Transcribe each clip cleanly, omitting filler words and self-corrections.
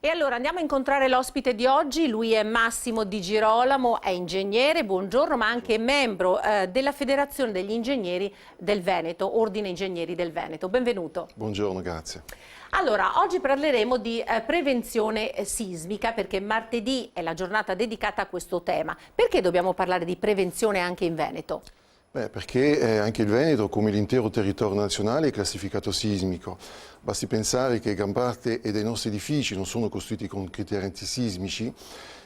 E allora andiamo a incontrare l'ospite di oggi, lui è Massimo Di Girolamo, è ingegnere, buongiorno, ma anche membro della Federazione degli Ingegneri del Veneto, Ordine Ingegneri del Veneto. Benvenuto. Buongiorno, grazie. Allora, oggi parleremo di prevenzione sismica perché martedì è la giornata dedicata a questo tema. Perché dobbiamo parlare di prevenzione anche in Veneto? Perché anche il Veneto, come l'intero territorio nazionale, è classificato sismico. Basti pensare che gran parte dei nostri edifici non sono costruiti con criteri antisismici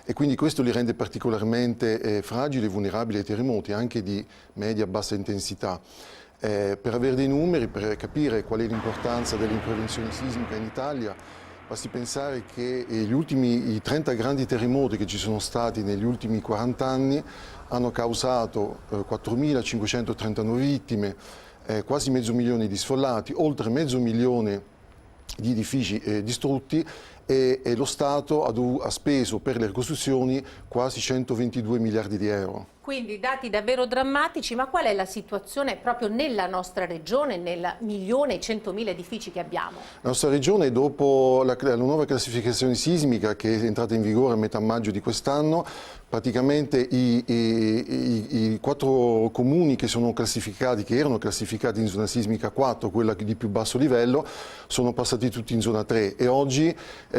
e quindi questo li rende particolarmente fragili e vulnerabili ai terremoti, anche di media-bassa intensità. Per avere dei numeri, per capire qual è l'importanza dell'intervenzione sismica in Italia, basti pensare che i 30 grandi terremoti che ci sono stati negli ultimi 40 anni hanno causato 4.539 vittime, quasi mezzo milione di sfollati, oltre mezzo milione di edifici distrutti e lo Stato ha speso per le ricostruzioni quasi 122 miliardi di euro. Quindi dati davvero drammatici, ma qual è la situazione proprio nella nostra regione, nel 1.100.000 edifici che abbiamo? La nostra regione, dopo la nuova classificazione sismica che è entrata in vigore a metà maggio di quest'anno, praticamente i 4 comuni che erano classificati in zona sismica 4, quella di più basso livello, sono passati tutti in zona 3 e oggi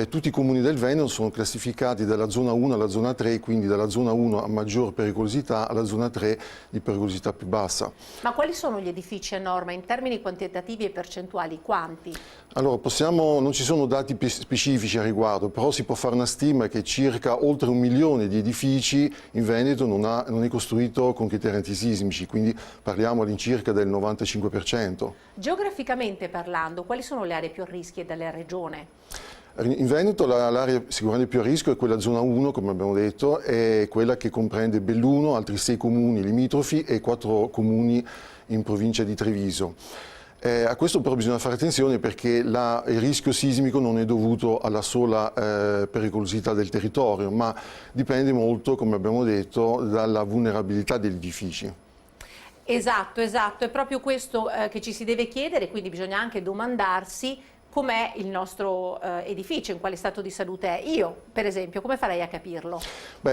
tutti i comuni del Veneto sono classificati dalla zona 1 alla zona 3, quindi dalla zona 1 a maggior pericolosità alla zona 3 di pericolosità più bassa. Ma quali sono gli edifici a norma in termini quantitativi e percentuali? Quanti? Allora, non ci sono dati specifici a riguardo, però si può fare una stima che circa oltre 1 milione di edifici in Veneto non è costruito con criteri antisismici, quindi parliamo all'incirca del 95%. Geograficamente parlando, quali sono le aree più a rischio della regione? In Veneto l'area sicuramente più a rischio è quella zona 1, come abbiamo detto, è quella che comprende Belluno, altri 6 comuni limitrofi e 4 comuni in provincia di Treviso. A questo però bisogna fare attenzione perché il rischio sismico non è dovuto alla sola pericolosità del territorio, ma dipende molto, come abbiamo detto, dalla vulnerabilità degli edifici. Esatto, è proprio questo che ci si deve chiedere, quindi bisogna anche domandarsi com'è il nostro edificio, in quale stato di salute è. Io, per esempio, come farei a capirlo?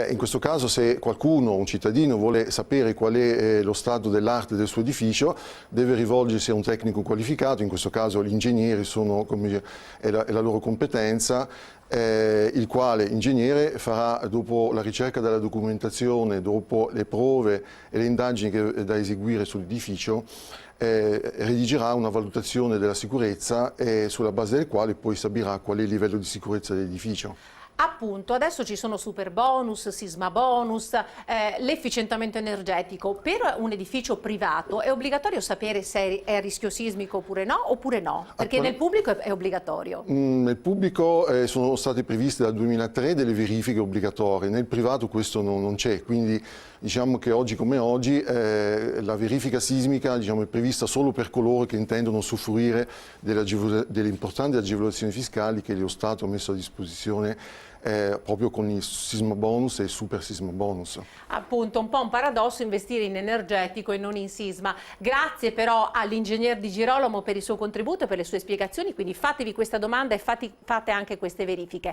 In questo caso, se qualcuno, un cittadino, vuole sapere qual è lo stato dell'arte del suo edificio, deve rivolgersi a un tecnico qualificato, in questo caso gli ingegneri è la loro competenza, il quale ingegnere farà, dopo la ricerca della documentazione, dopo le prove e le indagini da eseguire sull'edificio, redigerà una valutazione della sicurezza sulla base del quale poi stabilirà qual è il livello di sicurezza dell'edificio. Appunto, adesso ci sono super bonus, sisma bonus, l'efficientamento energetico. Per un edificio privato è obbligatorio sapere se è a rischio sismico oppure no? Perché nel pubblico è obbligatorio. Nel pubblico sono state previste dal 2003 delle verifiche obbligatorie, nel privato questo non c'è, quindi diciamo che oggi come oggi la verifica sismica è prevista solo per coloro che intendono usufruire delle importanti agevolazioni fiscali che lo Stato ha messo a disposizione proprio con il sisma bonus e il super sisma bonus. Appunto, un po' un paradosso investire in energetico e non in sisma. Grazie però all'ingegner Di Girolamo per il suo contributo e per le sue spiegazioni, quindi fatevi questa domanda e fate anche queste verifiche.